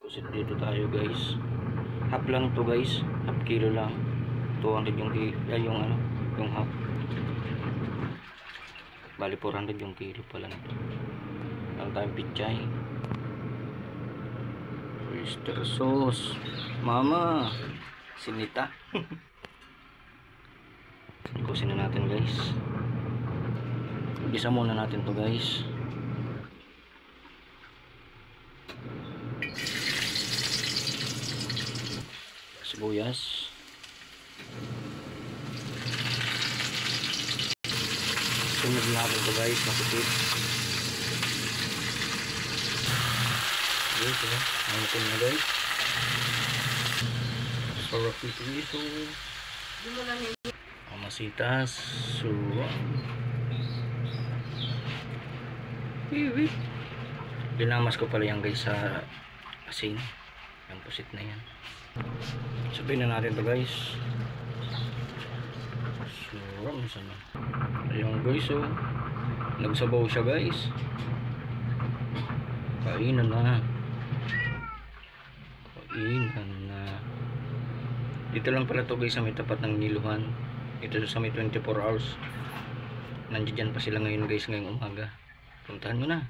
Pusit dito tayo guys. Half lang to guys. Half kilo lang. 200 yung ano, yung half. Bali 400 yung kilo pala nito. Ang tayong pichay. Oyster sauce. Mama. Sinita. Ikusin na natin guys. Isa muna natin to guys. Sibuyas. Sunod natin to guys, makikip. Guys, natin na guys. Sarap ito. Masitas. So, dinamas ko pala yan guys sa asin. Yung pusit na yan. Sabihin na natin to guys. So, sana. Ayun guys, oh. Nagsabaw siya guys. Kainan na. Kainan na. Dito lang pala to guys sa may tapat ng Niluhan. Dito sa may 24 hours. Nandiyan pa sila ngayon guys ngayong umaga. Puntahan nyo na.